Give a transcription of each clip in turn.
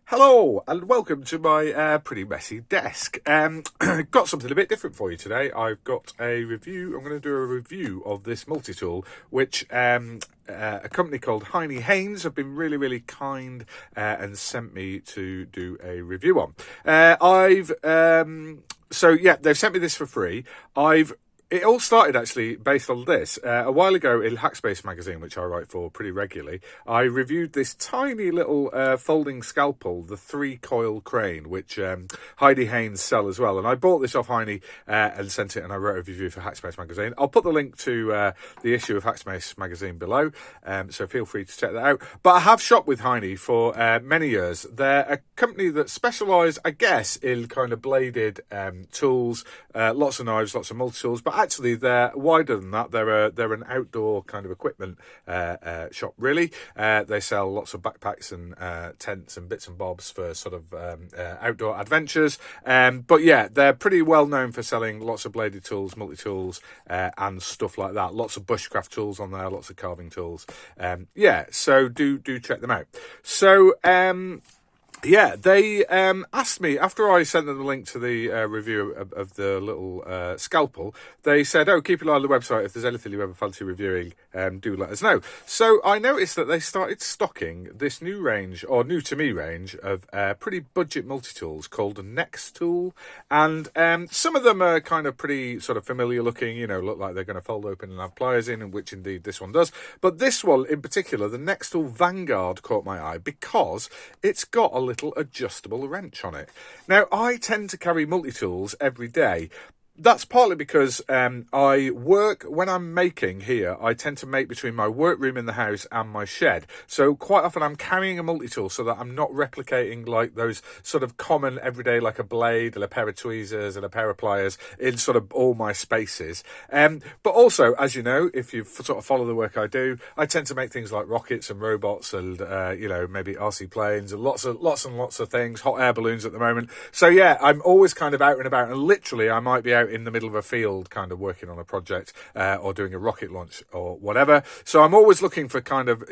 Hello and welcome to my pretty messy desk. Got something a bit different for you today. I've got a review. I'm going to do a review of this multi-tool, which a company called Heinnie Haynes have been really kind and sent me to do a review on. They've sent me this for free. It all started actually based on this. A while ago in Hackspace magazine, which I write for pretty regularly, I reviewed this tiny little folding scalpel, the 3-coil crane, which Heinnie Haynes sell as well. And I bought this off Heinnie and sent it, and I wrote a review for Hackspace magazine. I'll put the link to the issue of Hackspace magazine below, so feel free to check that out. But I have shopped with Heinnie for many years. They're a company that specialise, I guess, in kind of bladed tools, lots of knives, lots of multi-tools, but actually they're wider than that. They're an outdoor kind of equipment shop, really. They sell lots of backpacks and tents and bits and bobs for sort of outdoor adventures. But yeah, they're pretty well known for selling lots of bladed tools, multi-tools, and stuff like that. Lots of bushcraft tools on there, lots of carving tools. So do check them out. So they asked me, after I sent them the link to the review of the little scalpel, they said, keep an eye on the website. If there's anything you ever fancy reviewing, do let us know. So I noticed that they started stocking this new range, or new to me range, of pretty budget multi-tools called Nextool. And some of them are kind of pretty sort of familiar looking, look like they're going to fold open and have pliers in, which indeed this one does. But this one in particular, the Nextool Vanguard, caught my eye because it's got a little adjustable wrench on it. Now, I tend to carry multi-tools every day. That's partly because I work, when I'm making here, I tend to make between my workroom in the house and my shed. So quite often I'm carrying a multi-tool so that I'm not replicating like those sort of common everyday, like a blade and a pair of tweezers and a pair of pliers in sort of all my spaces. But also, as you know, if you sort of follow the work I do, I tend to make things like rockets and robots and, maybe RC planes and lots and lots of things, hot air balloons at the moment. So yeah, I'm always kind of out and about, and literally I might be out in the middle of a field kind of working on a project or doing a rocket launch or whatever. So I'm always looking for kind of,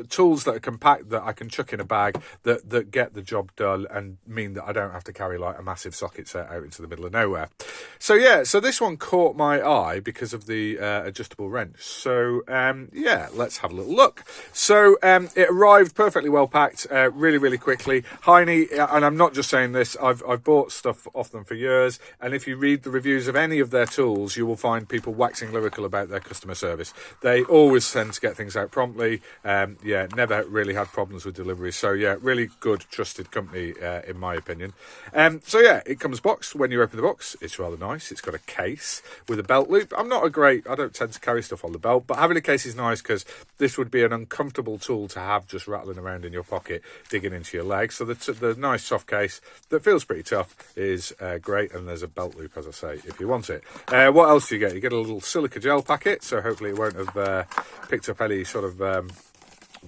tools that are compact that I can chuck in a bag that get the job done and mean that I don't have to carry like a massive socket set out into the middle of nowhere. So yeah, so this one caught my eye because of the adjustable wrench. So let's have a little look. So it arrived perfectly well packed, really quickly. Heinnie, and I'm not just saying this, I've bought stuff off them for years, and if you read the reviews of any of their tools, you will find people waxing lyrical about their customer service. They always tend to get things out promptly. Never really had problems with delivery. So yeah, really good, trusted company in my opinion. It comes boxed. When you open the box, it's rather nice. It's got a case with a belt loop. I don't tend to carry stuff on the belt, but having a case is nice because this would be an uncomfortable tool to have just rattling around in your pocket, digging into your leg. So the nice soft case that feels pretty tough is great, and there's a belt loop, as I say, if you want it. What else do you get? You get a little silica gel packet, so hopefully it won't have picked up any sort of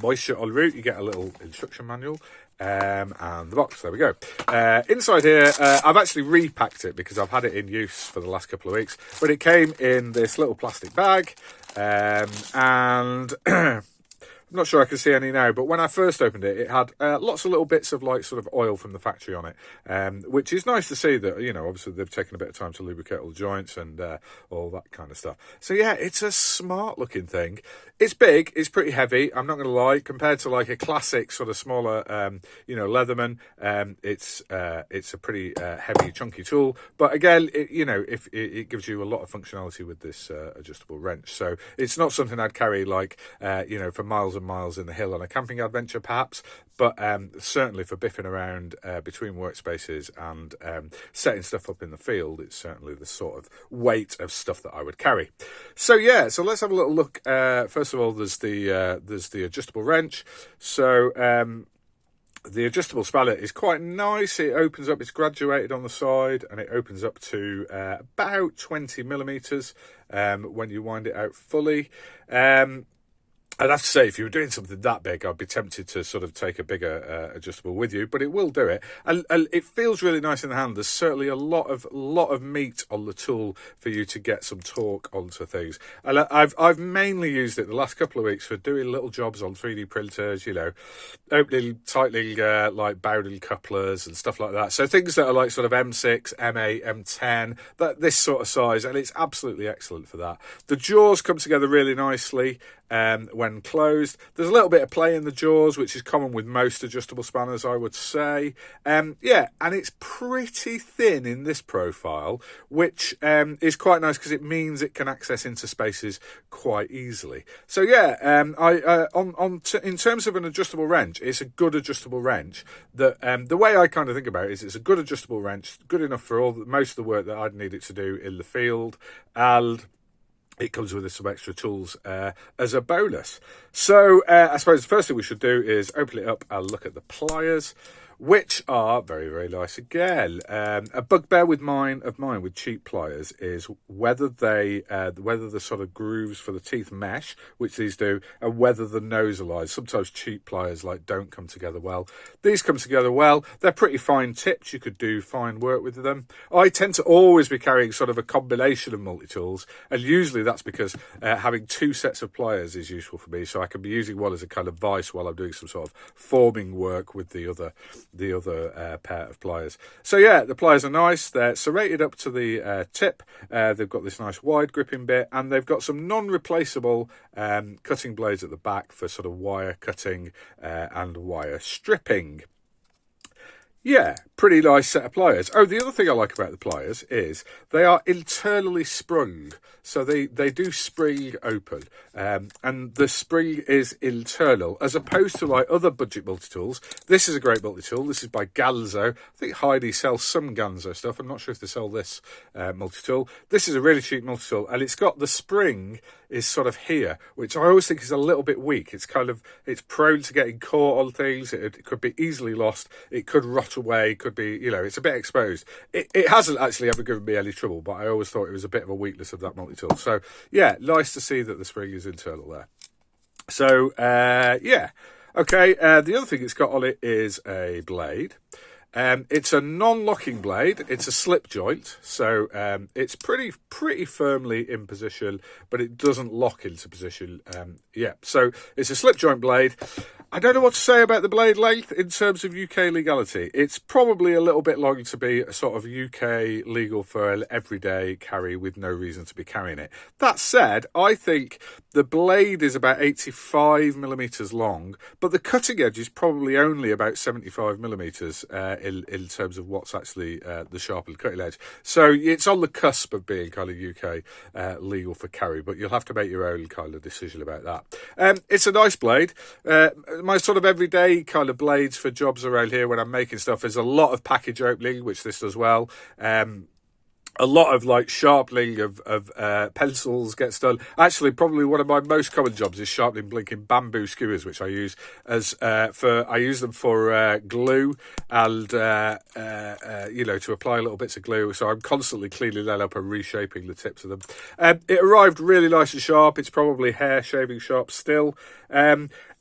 moisture en route. You get a little instruction manual. And the box, there we go. Inside here, I've actually repacked it because I've had it in use for the last couple of weeks, but it came in this little plastic bag, and I'm not sure I can see any now, but when I first opened it, it had lots of little bits of like sort of oil from the factory on it, which is nice to see that, obviously they've taken a bit of time to lubricate all the joints and all that kind of stuff. So yeah, it's a smart looking thing. It's big, it's pretty heavy, I'm not going to lie, compared to like a classic sort of smaller, Leatherman. It's a pretty heavy, chunky tool, but again, it gives you a lot of functionality with this adjustable wrench. So it's not something I'd carry like, for miles and miles in the hill on a camping adventure perhaps, but certainly for biffing around between workspaces and setting stuff up in the field, it's certainly the sort of weight of stuff that I would carry. So yeah, so let's have a little look. First of all, there's the adjustable wrench. So the adjustable spanner is quite nice. It opens up, it's graduated on the side, and it opens up to about 20 millimeters when you wind it out fully. I'd have to say, if you were doing something that big, I'd be tempted to sort of take a bigger adjustable with you, but it will do it, and it feels really nice in the hand. There's certainly a lot of meat on the tool for you to get some torque onto things. And I've mainly used it the last couple of weeks for doing little jobs on 3D printers, you know, opening, tightening like Bowden couplers and stuff like that. So things that are like sort of M6, M8, M10, this sort of size, and it's absolutely excellent for that. The jaws come together really nicely. When closed, there's a little bit of play in the jaws, which is common with most adjustable spanners, I would say. Yeah, and it's pretty thin in this profile, which is quite nice because it means it can access into spaces quite easily. So yeah, in terms of an adjustable wrench, it's a good adjustable wrench. That the way I kind of think about it is, it's a good adjustable wrench, good enough for most of the work that I'd need it to do in the field, and it comes with some extra tools as a bonus. So I suppose the first thing we should do is open it up and look at the pliers, which are very, very nice again. A bugbear with mine with cheap pliers is whether the sort of grooves for the teeth mesh, which these do, and whether the nose aligns. Sometimes cheap pliers don't come together well. These come together well. They're pretty fine tips. You could do fine work with them. I tend to always be carrying sort of a combination of multi-tools, and usually that's because having two sets of pliers is useful for me, so I can be using one as a kind of vice while I'm doing some sort of forming work with the other pair of pliers. So yeah, the pliers are nice. They're serrated up to the tip. They've got this nice wide gripping bit, and they've got some non-replaceable cutting blades at the back for sort of wire cutting and wire stripping. Yeah, pretty nice set of pliers. Oh, the other thing I like about the pliers is they are internally sprung. So they do spring open, and the spring is internal, as opposed to like other budget multi-tools. This is a great multi-tool. This is by Ganzo. I think Heinnie sells some Ganzo stuff. I'm not sure if they sell this multi-tool. This is a really cheap multi-tool, and it's got the spring is sort of here, which I always think is a little bit weak. It's prone to getting caught on things. It could be easily lost. It could rot away. Could be, it's a bit exposed. It hasn't actually ever given me any trouble, but I always thought it was a bit of a weakness of that multi-tool. So yeah, nice to see that the spring is internal there. So yeah, okay. The other thing it's got on it is a blade. It's a non-locking blade. It's a slip joint, so it's pretty firmly in position, but it doesn't lock into position. Yeah, so it's a slip joint blade. I don't know what to say about the blade length in terms of UK legality. It's probably a little bit long to be a sort of UK legal for an everyday carry with no reason to be carrying it. That said, I think the blade is about 85 millimeters long, but the cutting edge is probably only about 75 millimeters in terms of what's actually the sharpened cutting edge. So it's on the cusp of being kind of UK legal for carry, but you'll have to make your own kind of decision about that. It's a nice blade. My sort of everyday kind of blades for jobs around here when I'm making stuff is a lot of package opening, which this does well. A lot of like sharpening of pencils gets done. Actually, probably one of my most common jobs is sharpening blinking bamboo skewers, which I use I use them for glue and to apply little bits of glue. So I'm constantly cleaning that up and reshaping the tips of them. It arrived really nice and sharp. It's probably hair shaving sharp still.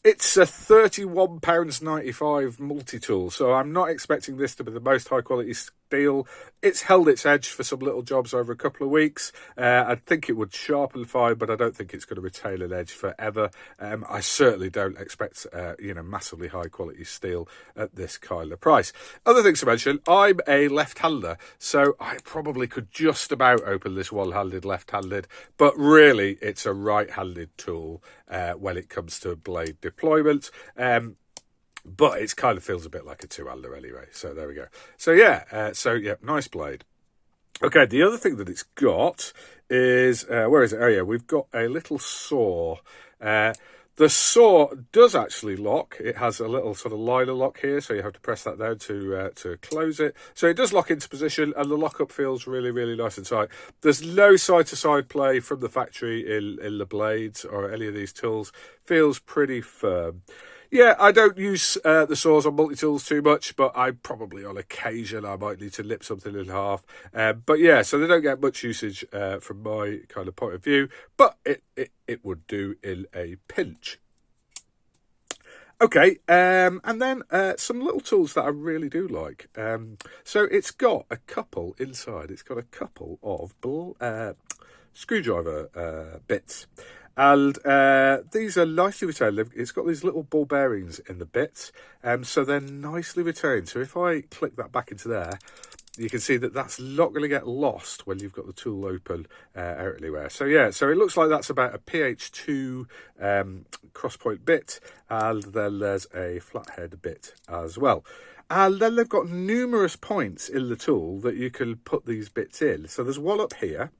It's a £31.95 multi-tool, so I'm not expecting this to be the most high-quality steel. It's held its edge for some little jobs over a couple of weeks. I think it would sharpen fine, but I don't think it's going to retain an edge forever. I certainly don't expect, massively high-quality steel at this kind of price. Other things to mention, I'm a left-hander, so I probably could just about open this one-handed left-handed, but really it's a right-handed tool when it comes to blade deployment. But it kind of feels a bit like a two-hander anyway. So there we go. So yeah, nice blade. Okay, the other thing that it's got is, where is it? Oh yeah, we've got a little saw. The saw does actually lock. It has a little sort of liner lock here, so you have to press that down to close it. So it does lock into position, and the lockup feels really, really nice and tight. There's no side-to-side play from the factory in the blades or any of these tools. Feels pretty firm. Yeah, I don't use the saws on multi-tools too much, but I probably on occasion I might need to nip something in half. But yeah, so they don't get much usage from my kind of point of view, but it would do in a pinch. Okay, and then some little tools that I really do like. So it's got a couple inside. It's got a couple of screwdriver bits. And these are nicely retained. It's got these little ball bearings in the bits, so they're nicely retained. So if I click that back into there, you can see that that's not going to get lost when you've got the tool open out anywhere. So yeah, so it looks like that's about a PH2 crosspoint bit, and then there's a flathead bit as well. And then they've got numerous points in the tool that you can put these bits in. So there's one up here,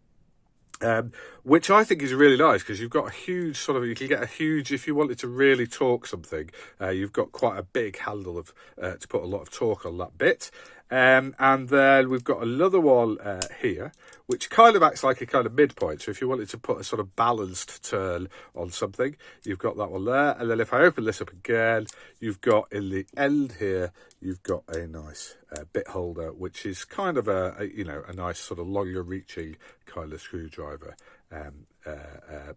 which I think is really nice because you've got a huge you can get a huge, if you wanted to really torque something, you've got quite a big handle of to put a lot of torque on that bit. And then we've got another one here, which kind of acts like a kind of midpoint. So if you wanted to put a sort of balanced turn on something, you've got that one there. And then if I open this up again, you've got in the end here, you've got a nice bit holder, which is kind of a nice sort of longer reaching kind of screwdriver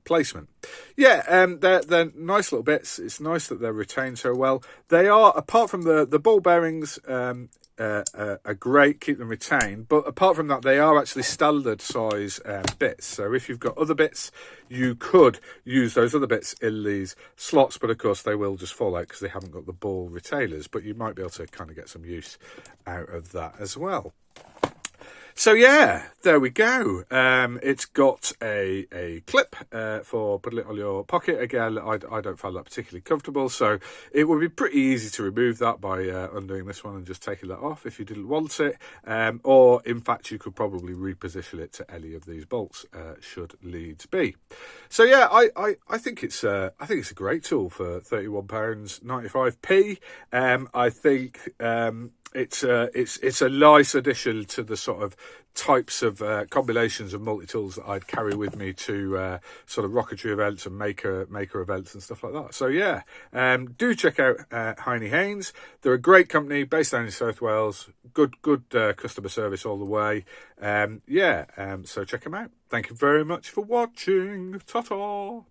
placement. Yeah, they're nice little bits. It's nice that they're retained so well. They are, apart from the ball bearings, are great, keep them retained, but apart from that, they are actually standard size bits. So if you've got other bits, you could use those other bits in these slots, but of course they will just fall out because they haven't got the ball retainers, but you might be able to kind of get some use out of that as well. So yeah, there we go. It's got a clip for putting it on your pocket. Again, I don't find that particularly comfortable, so it would be pretty easy to remove that by undoing this one and just taking that off if you didn't want it. Or in fact, you could probably reposition it to any of these bolts should needs be. So yeah, I think it's a great tool for £31.95p. I think it's a nice addition to the sort of types of combinations of multi-tools that I'd carry with me to sort of rocketry events and maker events and stuff like that. So yeah, do check out Heinnie Haynes. They're a great company based down in South Wales. Good customer service all the way. So check them out. Thank you very much for watching. Ta-ta.